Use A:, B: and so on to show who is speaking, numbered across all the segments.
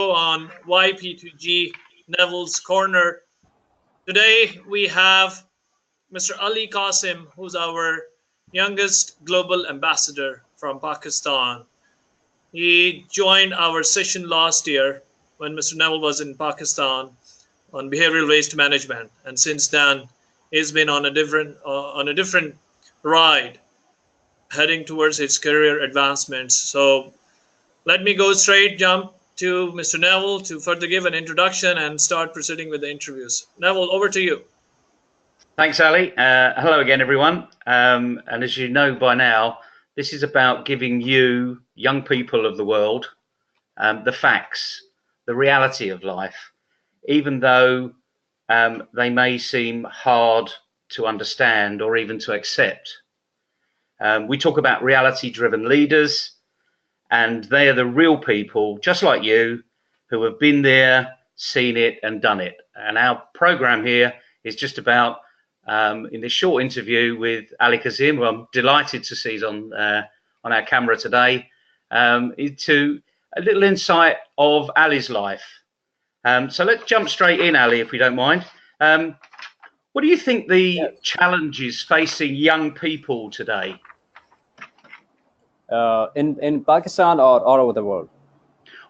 A: On YP2G Neville's Corner. Today we have Mr. Ali Qasim, who's our youngest global ambassador from Pakistan. He joined our session last year when Mr. Neville was in Pakistan on behavioral waste management, and since then he's been on a different ride, heading towards his career advancements. So let me go jump to Mr. Neville to further give an introduction and start proceeding with the interviews. Neville, over to you.
B: Thanks, Ali. Hello again, everyone. And as you know by now, this is about giving you, young people of the world, the facts, the reality of life, even though they may seem hard to understand or even to accept. We talk about reality-driven leaders, and they are the real people, just like you, who have been there, seen it, and done it. And our program here is just about, in this short interview with Ali Qasim, who I'm delighted to see on our camera today, into a little insight of Ali's life. So let's jump straight in, Ali, if we don't mind. What do you think the challenges facing young people today?
C: In Pakistan or all over the world?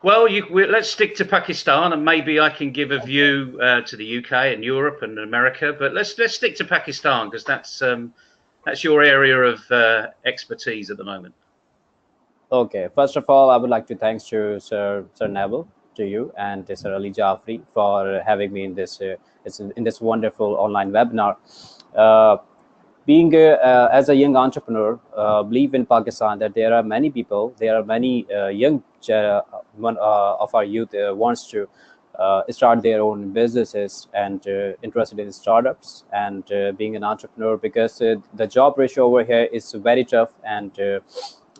B: Well, let's stick to Pakistan, and maybe I can give a view to the UK and Europe and America. But let's stick to Pakistan, because that's your area of expertise at the moment.
C: Okay. First of all, I would like to thank to Sir Neville, to you, and Sir Ali Jaffrey for having me in this wonderful online webinar. Being as a young entrepreneur, believe in Pakistan that there are many people, there are many young of our youth wants to start their own businesses and interested in startups and being an entrepreneur, because the job ratio over here is very tough. And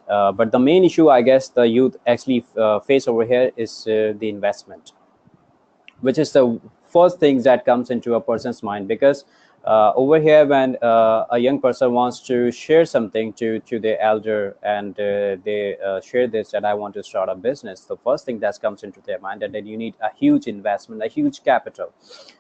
C: but the main issue, I guess, the youth actually face over here is the investment, which is the first thing that comes into a person's mind. Because over here, when a young person wants to share something to their elder, and they share this, that I want to start a business, the first thing that comes into their mind that you need a huge investment, a huge capital.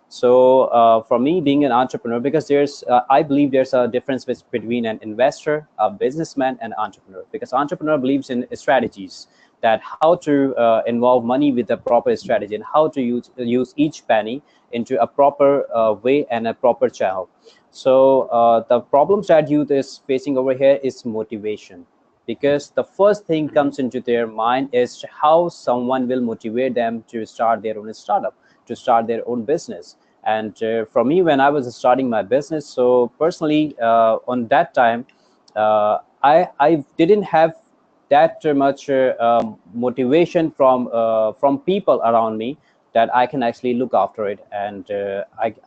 C: So for me, being an entrepreneur, because there's I believe there's a difference between an investor, a businessman, and entrepreneur. Because entrepreneur believes in strategies, that how to involve money with a proper strategy, and how to use each penny into a proper way and a proper channel. So the problems that youth is facing over here is motivation, because the first thing comes into their mind is how someone will motivate them to start their own startup, to start their own business. And for me, when I was starting my business, so personally on that time, I didn't have that much motivation from people around me that I can actually look after it. And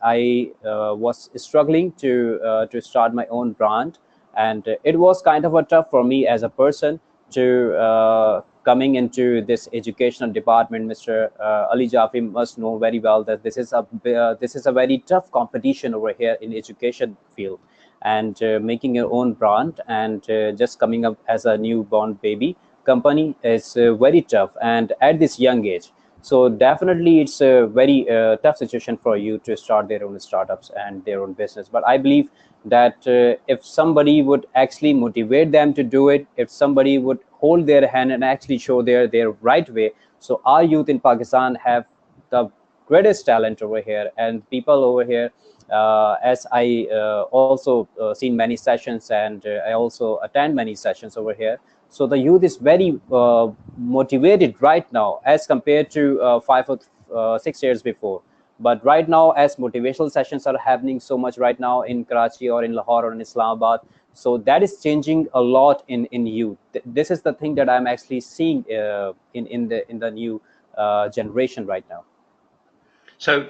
C: I was struggling to start my own brand, and it was kind of a tough for me as a person to coming into this educational department. Mr. Ali Jaffrey must know very well that this is a very tough competition over here in education field. And making your own brand and just coming up as a newborn baby company is very tough, and at this young age. So definitely it's a very tough situation for you to start their own startups and their own business. But I believe that if somebody would actually motivate them to do it, if somebody would hold their hand and actually show their right way. So our youth in Pakistan have the greatest talent over here, and people over here, as I also seen many sessions, and I also attend many sessions over here. So the youth is very motivated right now as compared to 5 or 6 years before. But right now, as motivational sessions are happening so much right now in Karachi or in Lahore or in Islamabad, so that is changing a lot in youth. This is the thing that I'm actually seeing in the new generation right now.
B: So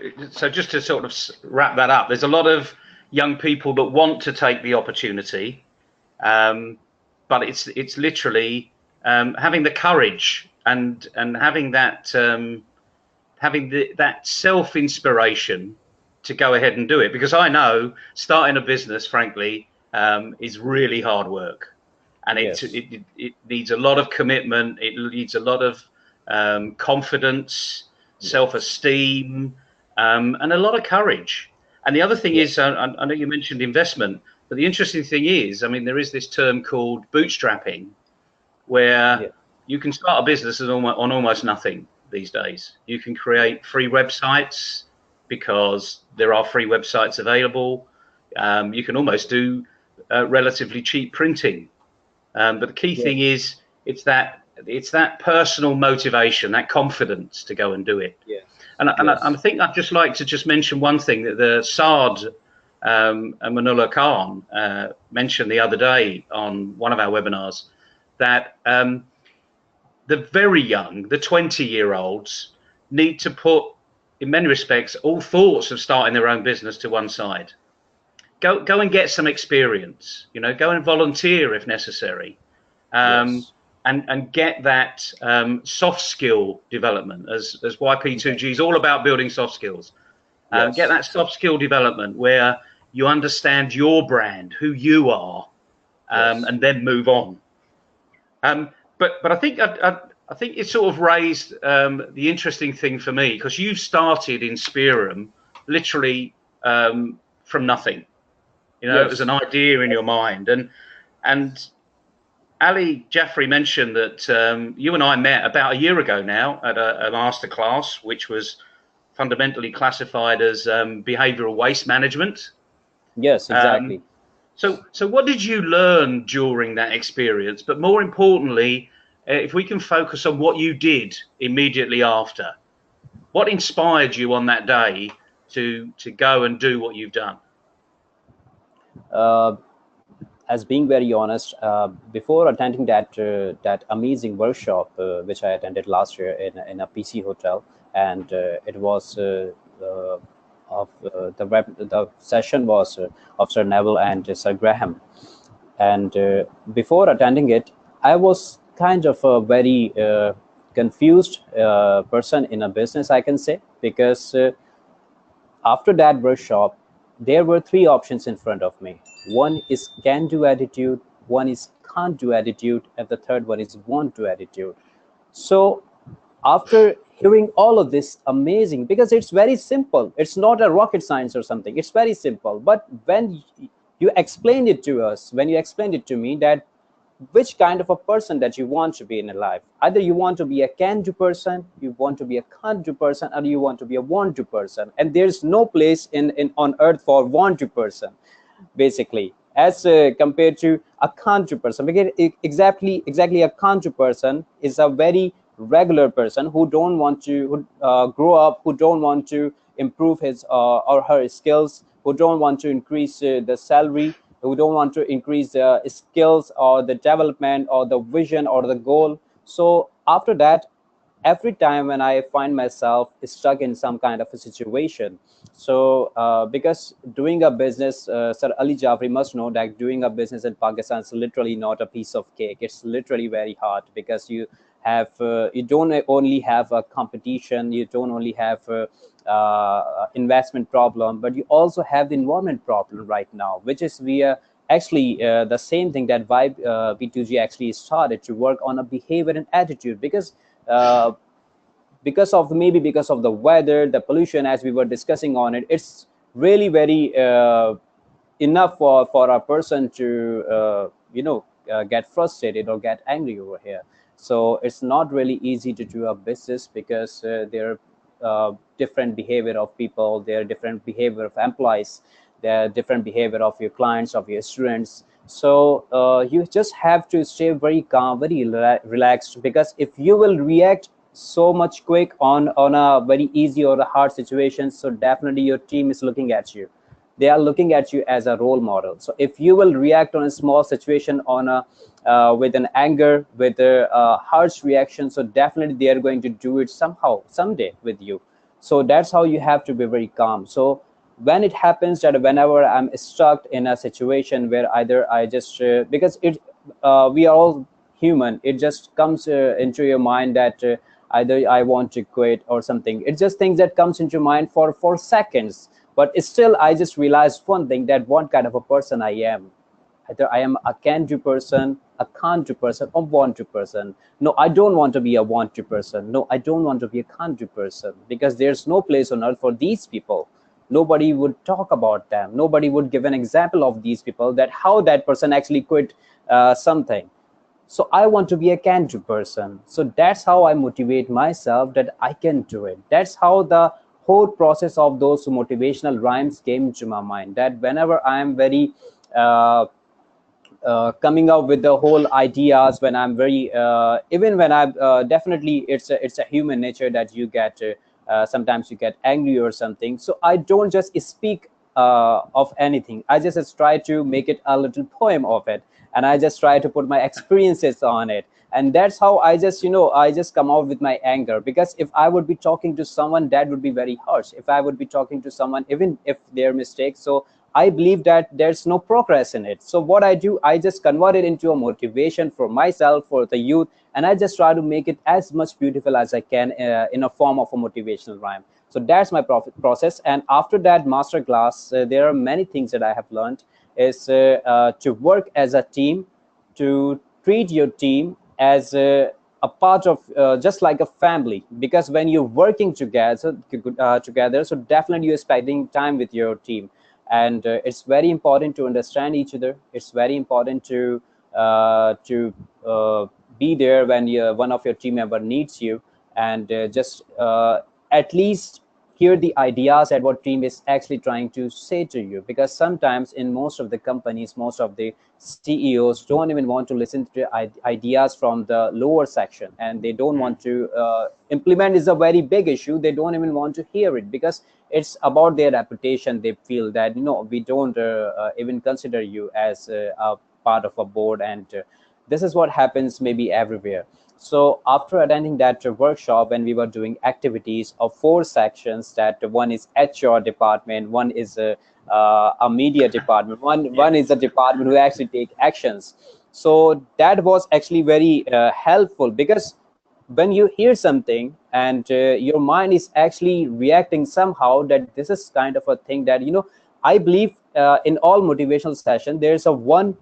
B: just to sort of wrap that up, there's a lot of young people that want to take the opportunity, but it's literally having the courage and having that that self-inspiration to go ahead and do it. Because I know starting a business, frankly, is really hard work, and it needs a lot of commitment. It needs a lot of confidence, self-esteem, and a lot of courage. And the other thing is, I know you mentioned investment, but the interesting thing is, I mean, there is this term called bootstrapping, where you can start a business on almost nothing these days. You can create free websites because there are free websites available. You can almost do relatively cheap printing. But the key thing is, it's that personal motivation, that confidence to go and do it. And I think I'd just like to just mention one thing that the Saad Manullah Khan mentioned the other day on one of our webinars, that the very young, the 20-year-olds, need to put, in many respects, all thoughts of starting their own business to one side. Go and get some experience, you know, go and volunteer if necessary. And get that soft skill development, as YP2G is all about building soft skills. Get that soft skill development where you understand your brand, who you are, and then move on. But I think it sort of raised the interesting thing for me, because you've started Inspirem literally from nothing. You know, it was an idea in your mind, and Ali Jaffrey mentioned that you and I met about a year ago now at a masterclass, which was fundamentally classified as behavioral waste management.
C: Yes, exactly.
B: So what did you learn during that experience? But more importantly, if we can focus on what you did immediately after, what inspired you on that day to go and do what you've done?
C: As being very honest, before attending that amazing workshop which I attended last year in a PC hotel, and it was the session was of Sir Neville and Sir Graham, and before attending it, I was kind of a very confused person in a business, I can say, because after that workshop, there were three options in front of me. One is can-do attitude, one is can't-do attitude, and the third one is want-to attitude. So after hearing all of this, amazing, because it's very simple. It's not a rocket science or something. It's very simple. But when you explained it to us, when you explained it to me, that which kind of a person that you want to be in a life, either you want to be a can-do person, you want to be a can't-do person, or you want to be a want-to person. And there's no place on earth for want-to person, basically, as compared to a can't-do person. Because exactly a can't-do person is a very regular person who don't want to grow up, who don't want to improve his or her skills, who don't want to increase the salary, who don't want to increase the skills or the development or the vision or the goal. So after that, every time when I find myself stuck in some kind of a situation, so because doing a business, Sir Ali Jafri must know that doing a business in Pakistan is literally not a piece of cake. It's literally very hard, because you have you don't only have a competition, you don't only have investment problem, but you also have the environment problem right now, which is actually the same thing that YP2G actually started to work on a behavior and attitude, because of the weather, the pollution, as we were discussing on it, it's really very enough for a person to get frustrated or get angry over here. So it's not really easy to do a business, because there are different behavior of people, there are different behavior of employees, there are different behavior of your clients, of your students. So you just have to stay very calm, very relaxed, because if you will react so much quick on a very easy or a hard situation, so definitely your team is looking at you. They are looking at you as a role model. So if you will react on a small situation with an anger, with a harsh reaction, so definitely they are going to do it someday with you. So that's how you have to be very calm. So when it happens that whenever I'm stuck in a situation where either I just because we are all human, it just comes into your mind that either I want to quit or something. It's just things that comes into mind for seconds. But still, I just realized one thing, that what kind of a person I am. Either I am a can do person, a can't do person, or want to person. No, I don't want to be a want to person. No, I don't want to be a can't do person, because there's no place on earth for these people. Nobody would talk about them. Nobody would give an example of these people, that how that person actually quit something. So I want to be a can do person. So that's how I motivate myself, that I can do it. That's how the whole process of those motivational rhymes came to my mind, that whenever I am very coming up with the whole ideas, when I'm very even when I'm definitely, it's a human nature that you get sometimes you get angry or something. So I don't just speak of anything. I just try to make it a little poem of it, and I just try to put my experiences on it. And that's how I just, I just come out with my anger. Because if I would be talking to someone, that would be very harsh. If I would be talking to someone, even if they're mistakes, so I believe that there's no progress in it. So what I do, I just convert it into a motivation for myself, for the youth, and I just try to make it as much beautiful as I can in a form of a motivational rhyme. So that's my process. And after that master class, there are many things that I have learned. Is to work as a team, to treat your team as a part of just like a family. Because when you're working together, so definitely you're spending time with your team. And it's very important to understand each other. It's very important to be there when one of your team member needs you. And just at least hear the ideas that what team is actually trying to say to you. Because sometimes in most of the companies, most of the CEOs don't even want to listen to ideas from the lower section, and they don't want to implement. Is a very big issue. They don't even want to hear it, because it's about their reputation. They feel that, we don't even consider you as a part of a board. And this is what happens maybe everywhere. So after attending that workshop, when we were doing activities of 4 sections, that one is HR department, one is a media department, one is a department who actually take actions. So that was actually very helpful, because when you hear something and your mind is actually reacting somehow, that this is kind of a thing that, I believe in all motivational session, there's a one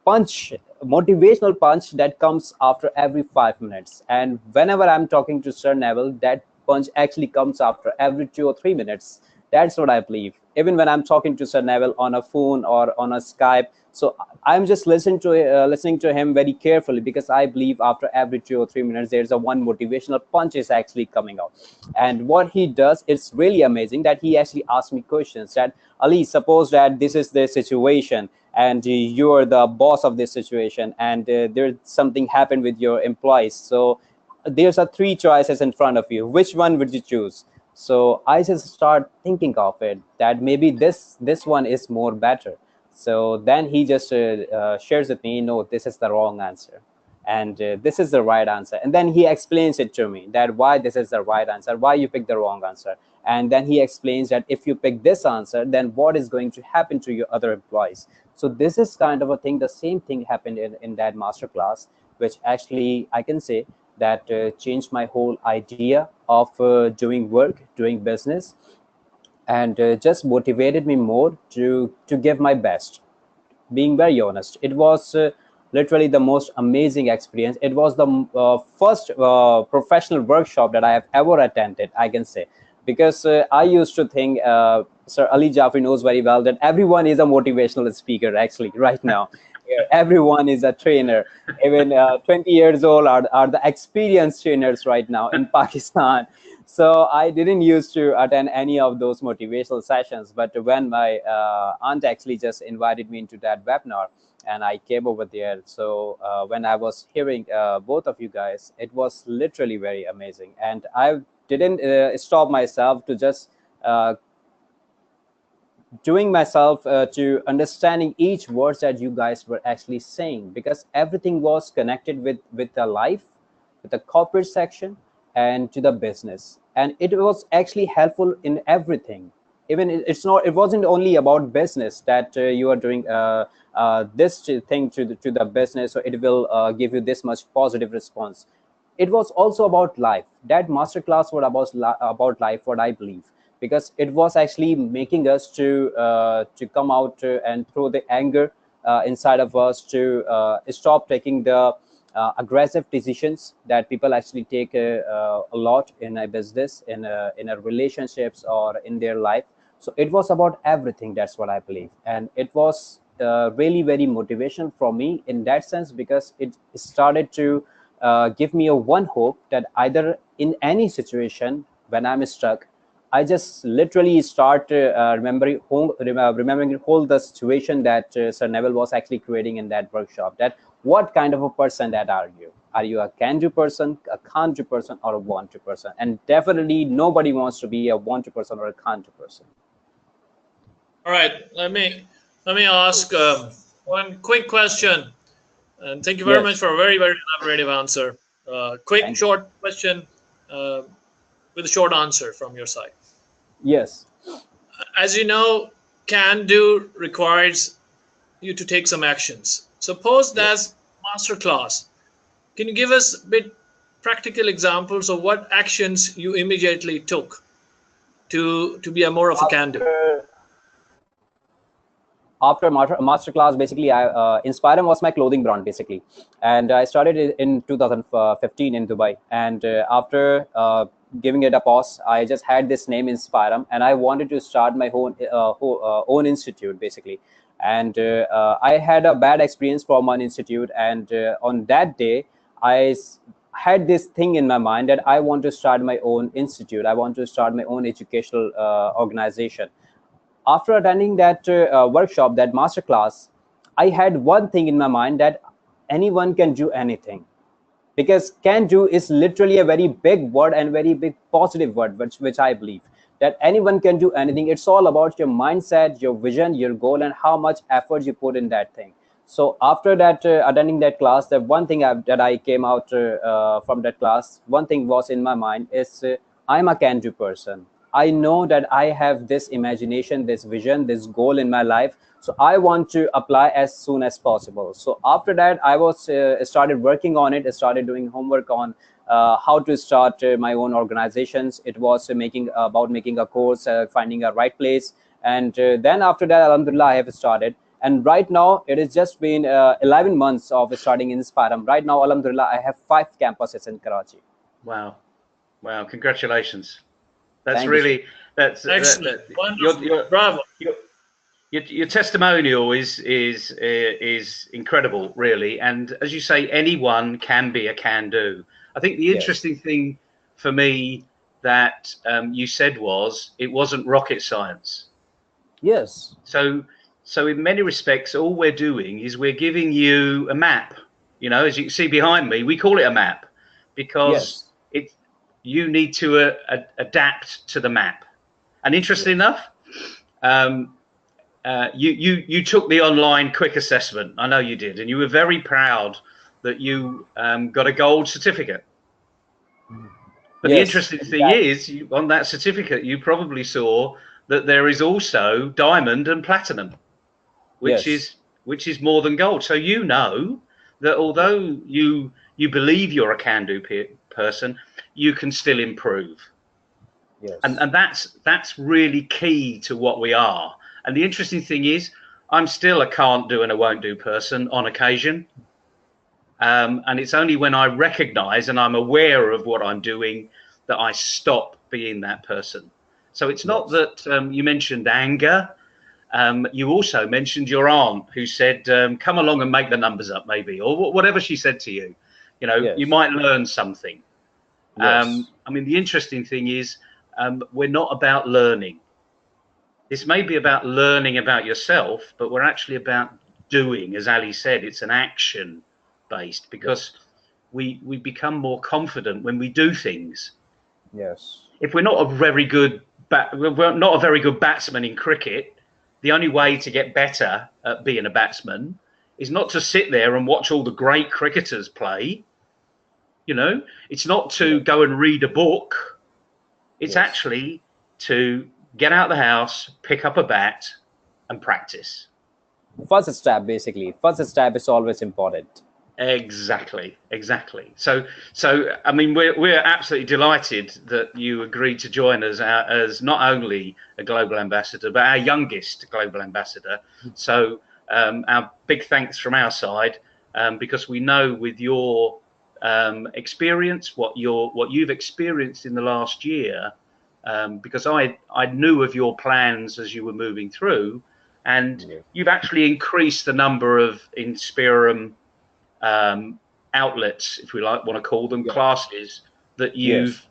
C: punch, motivational punch, that comes after every 5 minutes. And whenever I'm talking to Sir Neville, that punch actually comes after every 2 or 3 minutes. That's what I believe. Even when I'm talking to Sir Neville on a phone or on a Skype, so I'm just listening to him very carefully, because I believe after every 2 or 3 minutes, there's a one motivational punch is actually coming out. And what he does, it's really amazing, that he actually asks me questions, that Ali, suppose that this is the situation, and you're the boss of this situation, and there's something happened with your employees. So there's a 3 choices in front of you. Which one would you choose? So I just start thinking of it, that maybe this one is more better. So then he just shares with me, no, this is the wrong answer, and this is the right answer. And then he explains it to me, that why this is the right answer, why you picked the wrong answer. And then he explains that if you pick this answer, then what is going to happen to your other employees. So this is kind of a thing. The same thing happened in that master class, which actually I can say that changed my whole idea of doing work, doing business, and just motivated me more to give my best. Being very honest, it was literally the most amazing experience. It was the first professional workshop that I have ever attended, I can say. Because I used to think, Sir Ali Jafri knows very well, that everyone is a motivational speaker actually right now. Everyone is a trainer. Even 20 years old are the experienced trainers right now in Pakistan. So I didn't used to attend any of those motivational sessions. But when my aunt actually just invited me into that webinar, and I came over there, so when I was hearing both of you guys, it was literally very amazing. And I didn't stop myself to just doing myself to understanding each words that you guys were actually saying, because everything was connected with the life, with the corporate section, and to the business. And it was actually helpful in everything. Even it wasn't only about business, that you are doing this thing to the business, so it will give you this much positive response. It was also about life. That masterclass was about life, what I believe. Because it was actually making us to come out and throw the anger inside of us to stop taking the aggressive decisions that people actually take a lot in a business, in a relationships, or in their life. So it was about everything. That's what I believe, and it was really very motivational for me in that sense, because it started to give me a one hope that either in any situation when I'm stuck, I just literally start remembering whole the situation that Sir Neville was actually creating in that workshop. That what kind of a person that are you? Are you a can-do person, a can't-do person, or a want-to person? And definitely nobody wants to be a want-to person or a can't-do person.
A: All right, let me ask one quick question, and thank you very much
C: Yes,
A: for a very very elaborative answer. Quick,
C: thank you.
A: short question uh, with a short answer from your side.
C: Yes,
A: As you know, can do requires you to take some actions. Suppose
C: yes.
A: that's masterclass. Can you give us a bit practical examples of what actions you immediately took to be a more of a can do?
C: After masterclass, basically, I Inspirem was my clothing brand basically, and I started it in 2015 in Dubai. And after giving it a pause, I just had this name Inspirem, and I wanted to start my own institute basically. And I had a bad experience from one institute, and on that day, I had this thing in my mind that I want to start my own institute. I want to start my own educational organization. After attending that workshop, that masterclass, I had one thing in my mind, that anyone can do anything, because can do is literally a very big word and very big positive word, which I believe that anyone can do anything. It's all about your mindset, your vision, your goal, and how much effort you put in that thing. So after that, attending that class, the one thing that I came out from that class, one thing was in my mind is I'm a can do person. I know that I have this imagination, this vision, this goal in my life, so I want to apply as soon as possible. So after that, I was started working on it. I started doing homework on how to start my own organizations. It was making a course, finding a right place, and then after that, alhamdulillah, I have started. And right now, it has just been 11 months of starting Inspirem. Right now, alhamdulillah, I have 5 campuses in Karachi.
B: Wow, wow! Congratulations. That's
C: Thank you, sir.
B: really
A: Excellent,
B: your
A: wonderful, bravo.
B: your testimonial is incredible, really. And as you say, anyone can be a can do. I think the
C: Yes,
B: interesting thing for me that you said was it wasn't rocket science.
C: yes,
B: So in many respects, all we're doing is we're giving you a map. You know, as you can see behind me, we call it a map because
C: yes,
B: it you need to adapt to the map. And interesting
C: yes,
B: enough, um, you took the online quick assessment. I know you did, and you were very proud that you got a gold certificate. But the
C: yes,
B: interesting thing
C: exactly.
B: is, on that certificate, you probably saw that there is also diamond and platinum, which
C: Yes,
B: is more than gold. So you know that
C: yes,
B: although you believe you're a can-do person, you can still improve.
C: yes,
B: And that's really key to what we are. And the interesting thing is, I'm still a can't do and a won't do person on occasion. And it's only when I recognize and I'm aware of what I'm doing that I stop being that person. So it's not
C: yes,
B: that you mentioned anger. You also mentioned your aunt who said, come along and make the numbers up, maybe, or whatever she said to you. You know, you
C: yes,
B: might learn something.
C: yes,
B: I mean, the interesting thing is, we're not about learning. This may be about learning about yourself, but we're actually about doing. As Ali said, it's an action based because
C: yes,
B: we become more confident when we do things.
C: yes,
B: If we're not a very good we're not a very good batsman in cricket, the only way to get better at being a batsman is not to sit there and watch all the great cricketers play. You know, it's not to
C: yes,
B: go and read a book. It's
C: yes.
B: actually to get out of the house, pick up a bat, and practice.
C: First step, basically. First step is always important.
B: Exactly, exactly. So I mean, we're absolutely delighted that you agreed to join us as not only a global ambassador, but our youngest global ambassador. So our big thanks from our side, because we know with your experience, what you've experienced in the last year, because I knew of your plans as you were moving through, and you've actually increased the number of Inspirem outlets, if we want to call them, classes that you've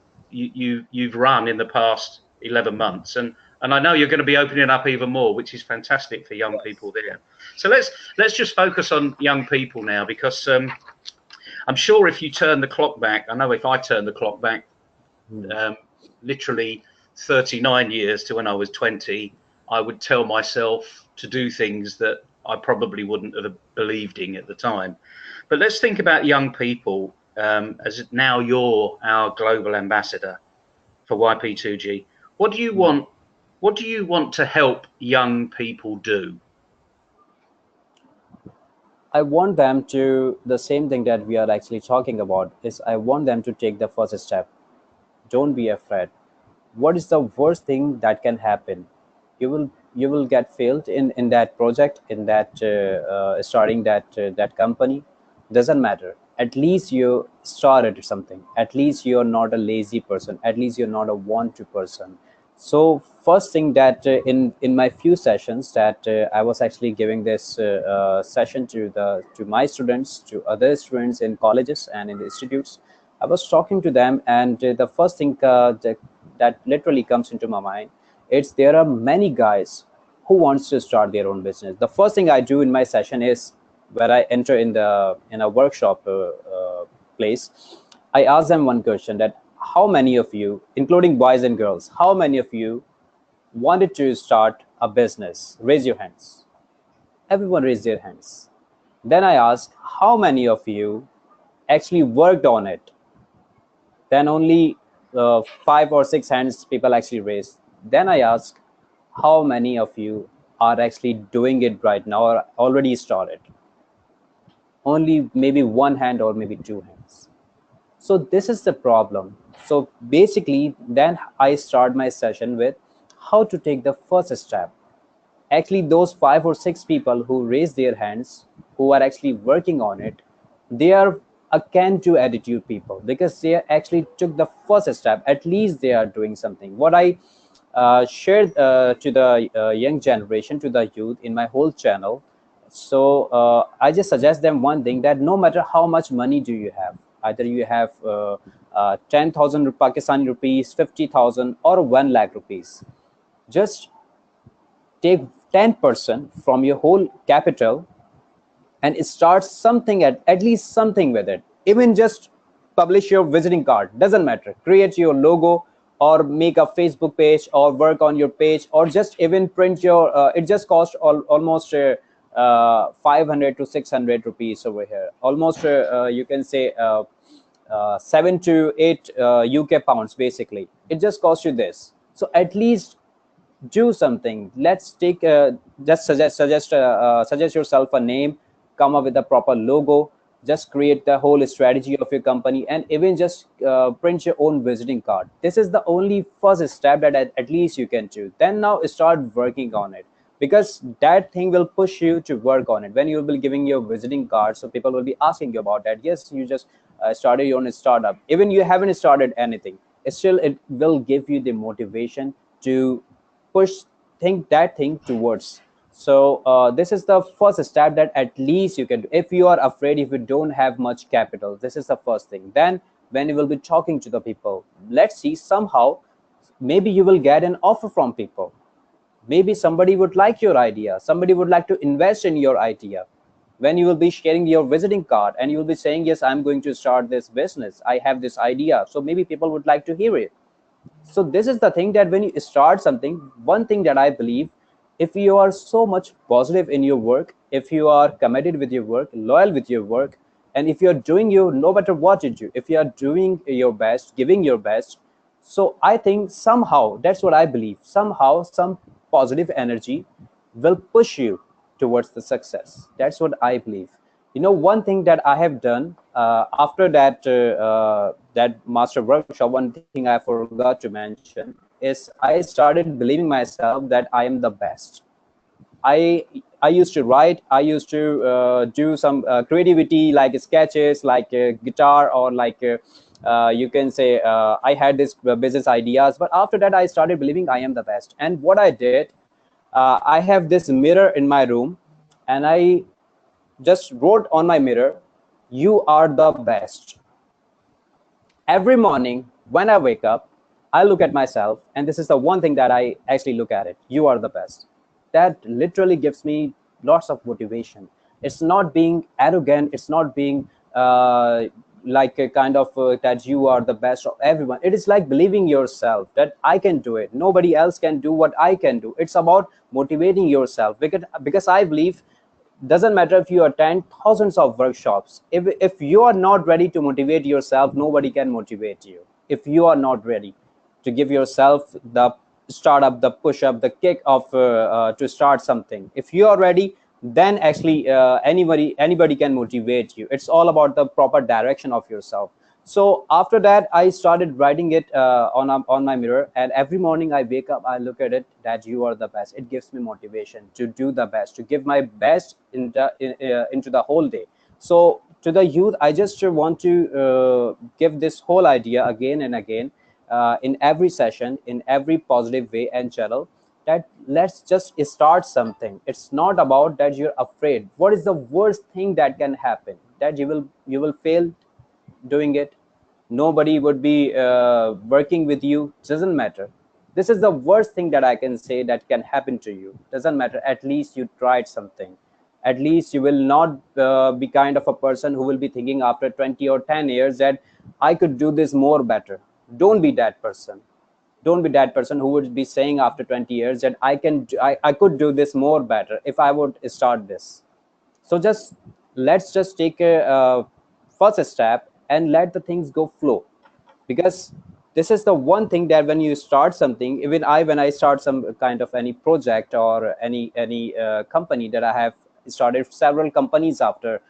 B: run in the past 11 months, and I know you're going to be opening up even more, which is fantastic for young people there. So let's just focus on young people now, because I'm sure if you turn the clock back, I know if I turn the clock back literally 39 years to when I was 20, I would tell myself to do things that I probably wouldn't have believed in at the time. But let's think about young people, as now you're our global ambassador for YP2G. What do you want? What do you want to help young people do?
C: I want them to, the same thing that we are actually talking about is, I want them to take the first step. Don't be afraid. What is the worst thing that can happen? You will get failed in that project, in that starting that company. Doesn't matter. At least you started something. At least you're not a lazy person. At least you're not a want-to person. So first thing that in my few sessions that I was actually giving this session to my students, to other students in colleges and in the institutes, I was talking to them, and the first thing that literally comes into my mind, it's there are many guys who wants to start their own business. The first thing I do in my session is, where I enter in a workshop place, I ask them one question, that how many of you, including boys and girls, how many of you wanted to start a business? Raise your hands. Everyone raise their hands. Then I ask, how many of you actually worked on it? Then only 5 or 6 hands people actually raised. Then I ask, how many of you are actually doing it right now or already started? Only maybe one hand or maybe 2 hands. So this is the problem. So basically, then I start my session with how to take the first step. Actually, those 5 or 6 people who raise their hands, who are actually working on it, they are a can-do attitude people, because they actually took the first step. At least they are doing something. What I shared to the young generation, to the youth in my whole channel, so I just suggest them one thing, that no matter how much money do you have, either you have 10,000 Pakistani rupees, 50,000 or 1 lakh rupees, just take 10% from your whole capital and start something, at least something with it. Even just publish your visiting card, doesn't matter. Create your logo, or make a Facebook page, or work on your page, or just even print your it just costs almost 500 to 600 rupees over here, almost you can say 7 to 8 UK pounds. Basically it just costs you this. So at least do something. Let's take just suggest yourself a name, come up with a proper logo, just create the whole strategy of your company, and even just print your own visiting card. This is the only first step that at least you can do. Then now start working on it, because that thing will push you to work on it. When you will be giving your visiting card, so people will be asking you about that. Yes, you just started your own startup, even you haven't started anything, still it will give you the motivation to push that thing towards. So this is the first step that at least you can do. If you are afraid, if you don't have much capital, this is the first thing. Then when you will be talking to the people, let's see, somehow maybe you will get an offer from people. Maybe somebody would like your idea, somebody would like to invest in your idea. When you will be sharing your visiting card and you will be saying, yes, I'm going to start this business, I have this idea, so maybe people would like to hear it. So this is the thing, that when you start something, one thing that I believe, if you are so much positive in your work, if you are committed with your work, loyal with your work, and if you're doing your, no matter what you do, if you are doing your best, giving your best, so I think somehow, that's what I believe, somehow some positive energy will push you towards the success. That's what I believe. You know, one thing that I have done after that master workshop, one thing I forgot to mention is I started believing myself that I am the best. I used to write. I used to do some creativity, like sketches, like guitar, or like you can say I had this business ideas. But after that, I started believing I am the best. And what I did, I have this mirror in my room, and I just wrote on my mirror, "You are the best." Every morning when I wake up, I look at myself, and this is the one thing that I actually look at it. You are the best. That literally gives me lots of motivation. It's not being arrogant. It's not being like a kind of that you are the best of everyone. It is like believing yourself that I can do it. Nobody else can do what I can do. It's about motivating yourself, because I believe doesn't matter if you attend thousands of workshops, if you are not ready to motivate yourself, nobody can motivate you. If you are not ready to give yourself the startup, the push up, the kick of to start something, if you are ready, then actually anybody can motivate you. It's all about the proper direction of yourself. So after that, I started writing it on my mirror, and every morning I wake up, I look at it, that you are the best. It gives me motivation to do the best, to give my best into the whole day. So to the youth, I just want to give this whole idea again and again, in every session, in every positive way and channel, that let's just start something. It's not about that you're afraid. What is the worst thing that can happen? That you will fail doing it. Nobody would be working with you. Doesn't matter. This is the worst thing that I can say that can happen to you. Doesn't matter. At least you tried something. At least you will not be kind of a person who will be thinking after 20 or 10 years that I could do this more better. Don't be that person. Don't be that person who would be saying after 20 years that I could do this more better if I would start this. So just let's just take a first step and let the things go flow, because this is the one thing that when you start something, even when I start some kind of any project or any company, that I have started several companies after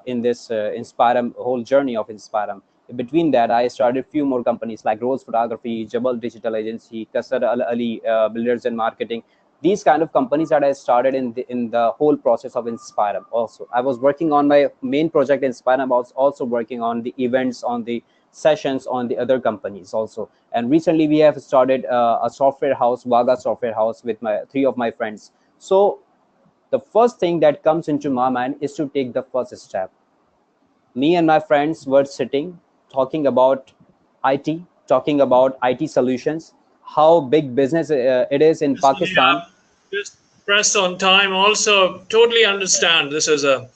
C: in this Inspirem whole journey of Inspirem. Between that, I started few more companies like Rose Photography, Jabal Digital Agency, Kasar Al Ali Builders and Marketing. These kind of companies that I started in the whole process of Inspirem. Also, I was working on my main project Inspirem. I was also working on the events, on the sessions, on the other companies also. And recently we have started a software house, Vaga Software House, with my three of my friends. So the first thing that comes into my mind is to take the first step. Me and my friends were sitting talking about IT, talking about IT solutions, how big business it is in Pakistan.
A: Just press on time. Also, totally understand this is a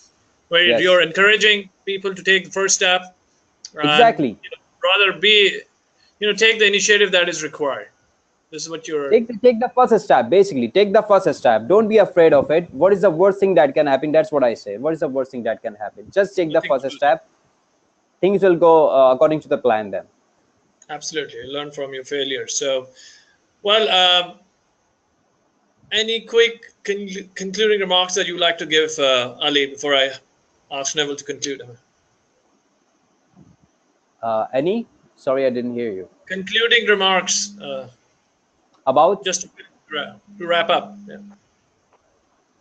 A: where
C: Yes,
A: you're encouraging people to take the first step, and
C: exactly.
A: rather be, take the initiative that is required. This is what you're.
C: Take the first step. Basically, take the first step. Don't be afraid of it. What is the worst thing that can happen? That's what I say. What is the worst thing that can happen? Just take the
A: Nothing
C: first
A: to lose.
C: step. Things will go according to the plan then.
A: Absolutely, learn from your failures. So, well, any quick concluding remarks that you'd like to give, Ali, before I ask Neville to conclude?
C: Any? Sorry, I didn't hear you.
A: Concluding remarks,
C: About
A: just to wrap up. Yeah.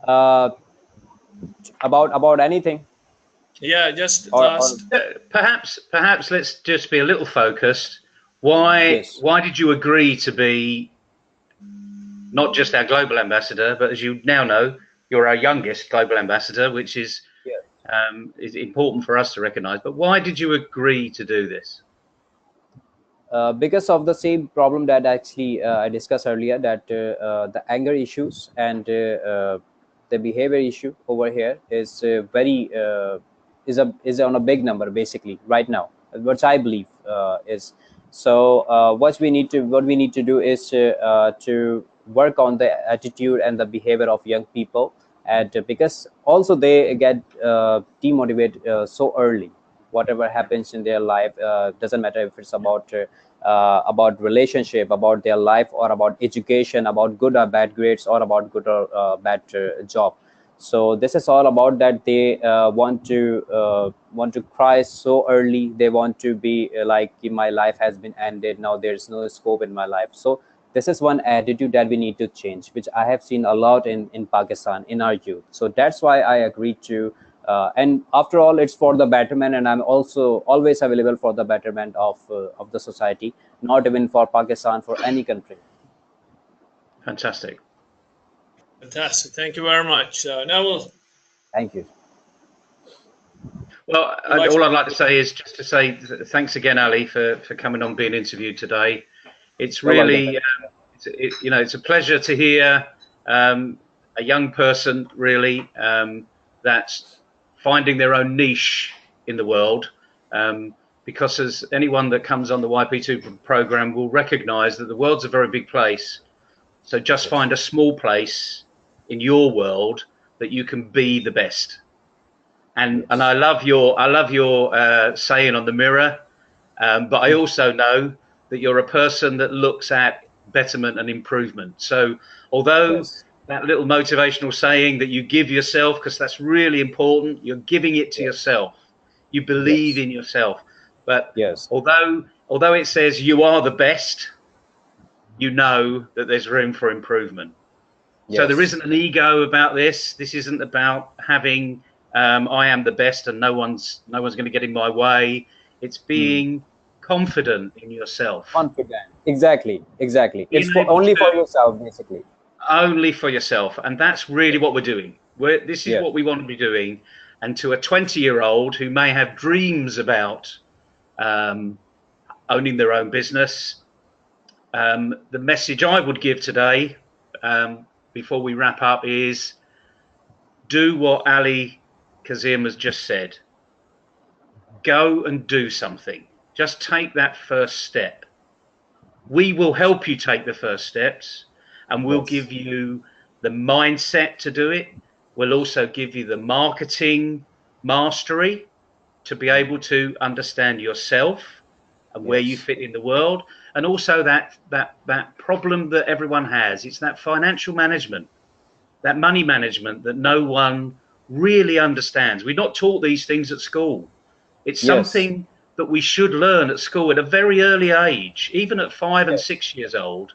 C: uh, about anything,
A: Yeah, just
C: or
A: last.
B: Perhaps let's just be a little focused. Why
C: yes.
B: did you agree to be not just our global ambassador, but as you now know, you're our youngest global ambassador, which is
C: Yeah.
B: important for us to recognise. But why did you agree to do this?
C: Because of the same problem that actually I discussed earlier, that the anger issues and the behavior issue over here is very is on a big number basically right now, which I believe is. So what we need to do is to work on the attitude and the behavior of young people, and because also they get demotivated so early. Whatever happens in their life, doesn't matter if it's about relationship, about their life, or about education, about good or bad grades, or about good or bad job. So this is all about that they want to cry so early. They want to be like, my life has been ended now, there's no scope in my life. So This is one attitude that we need to change, which I have seen a lot in Pakistan, in our youth. So that's why I agreed to, and after all, it's for the betterment, and I'm also always available for the betterment of the society, not even for Pakistan, for any country.
B: Fantastic.
A: Fantastic. Thank you very much. Neville,
C: Thank you.
B: Well,
A: would like
B: all
A: to-
B: I'd like to say is just to say thanks again, Ali, for coming on, being interviewed today. It's
C: You're welcome.
B: really, it's a pleasure to hear a young person really that's finding their own niche in the world. Because as anyone that comes on the YP2 program will recognise that the world's a very big place. So just find a small place in your world that you can be the best. And I love your saying on the mirror, but I also know that you're a person that looks at betterment and improvement. So although that little motivational saying that you give yourself, because that's really important, you're giving it to yourself. You believe in yourself. But although it says you are the best, you know that there's room for improvement. So there isn't an ego about this. This isn't about having I am the best and no one's going to get in my way. It's being confident in yourself.
C: Confident. Exactly. It's
B: Being
C: only
B: able
C: for
B: to-
C: yourself, basically.
B: Only for yourself, and that's really what we're doing. This is what we want to be doing. And to a 20-year-old who may have dreams about owning their own business, the message I would give today, before we wrap up, is do what Ali Qasim has just said. Go and do something. Just take that first step. We will help you take the first steps, and we'll give you the mindset to do it. We'll also give you the marketing mastery to be able to understand yourself and where you fit in the world, and also that problem that everyone has. It's that financial management, that money management that no one really understands. We're not taught these things at school. It's something that we should learn at school at a very early age, even at 5 and 6 years old.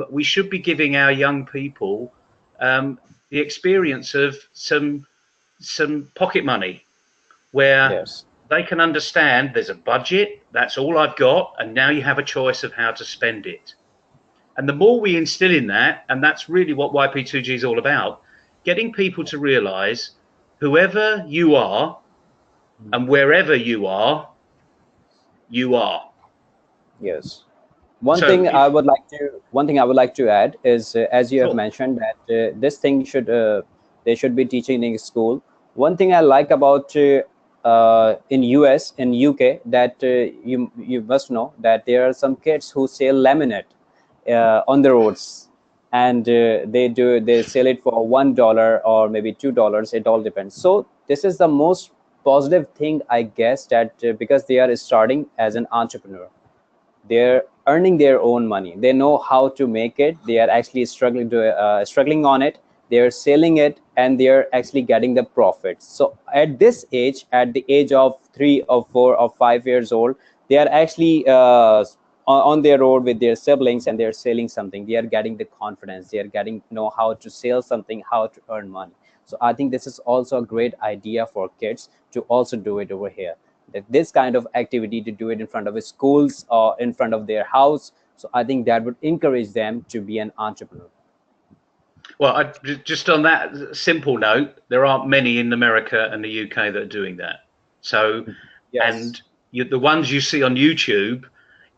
B: We should be giving our young people the experience of some pocket money, where they can understand there's a budget, that's all I've got, and now you have a choice of how to spend it. And the more we instill in that, and that's really what YP2G is all about, getting people to realize whoever you are and wherever you are, you are.
C: Yes. One thing I would like to add is, as you have mentioned, that this thing should they should be teaching in school. One thing I like about in US, in UK, that you must know that there are some kids who sell laminate on the roads, and they sell it for $1 or maybe $2. It all depends. So this is the most positive thing, I guess, that because they are starting as an entrepreneur, they're earning their own money, they know how to make it, they are actually struggling on it, they're selling it, and they're actually getting the profits. So at this age, at the age of 3 or 4 or 5 years old, they are actually on their road with their siblings, and they're selling something. They are getting the confidence, they are getting know how to sell something, how to earn money. So I think this is also a great idea for kids to also do it over here, that this kind of activity, to do it in front of schools or in front of their house. So I think that would encourage them to be an entrepreneur.
B: Well, just on that simple note, there aren't many in America and the UK that are doing that. So, and the ones you see on YouTube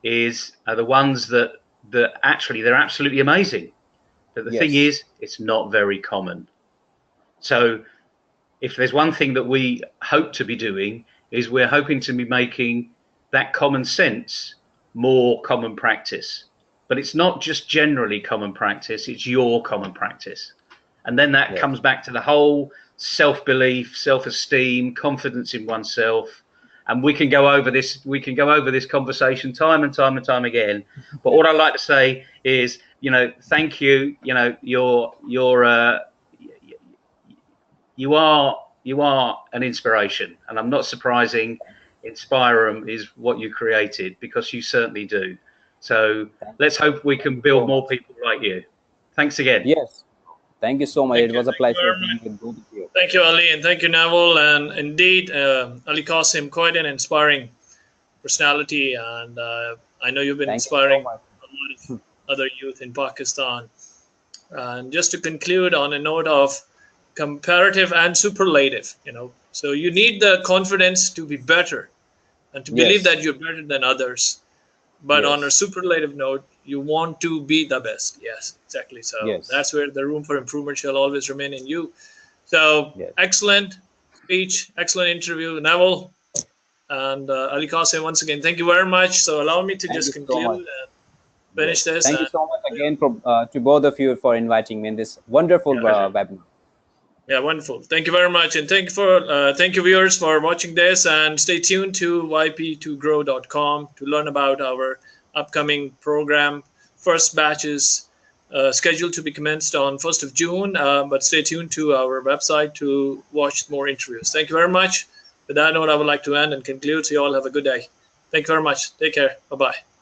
B: are the ones that actually they're absolutely amazing. But the thing is, it's not very common. So, if there's one thing that we hope to be doing, is we're hoping to be making that common sense more common practice. But it's not just generally common practice, it's your common practice. And then that comes back to the whole self-belief, self-esteem, confidence in oneself. And we can go over this conversation time and time and time again. But what I'd like to say is, thank you. You are an inspiration, and I'm not surprising Inspirem is what you created, because you certainly do. So let's hope we can build more people like you. Thanks again.
C: Yes. Thank you so much.
A: Thank
C: It
A: you.
C: was a
A: Thank you
C: pleasure
A: very
C: being
A: much.
C: with both of you.
A: Thank you, Ali, and thank you, Neville. And indeed, Ali Qasim, quite an inspiring personality, and I know you've been
C: Thank you so
A: inspiring
C: much.
A: a lot of other youth in Pakistan. And just to conclude on a note of comparative and superlative, so you need the confidence to be better and to believe
C: Yes.
A: that you're better than others. But on a
C: Yes.
A: superlative note, you want to be the best. Yes, exactly. So
C: Yes.
A: that's where the room for improvement shall always remain in you. So
C: Yes.
A: excellent speech, excellent interview, Neville and Ali Qasim. Once again, thank you very much. So allow me to
C: Thank
A: just
C: you so
A: conclude
C: much.
A: and finish
C: Yes.
A: this.
C: Thank you
A: And
C: so much again to both of you for inviting me in this wonderful
A: yeah,
C: webinar.
A: yeah, wonderful. Thank you very much, and thank you viewers for watching this. And stay tuned to YP2Grow.com to learn about our upcoming program. First batch is scheduled to be commenced on 1st of June, but stay tuned to our website to watch more interviews. Thank you very much. With that note, I would like to end and conclude. So you all have a good day. Thank you very much. Take care. Bye-bye.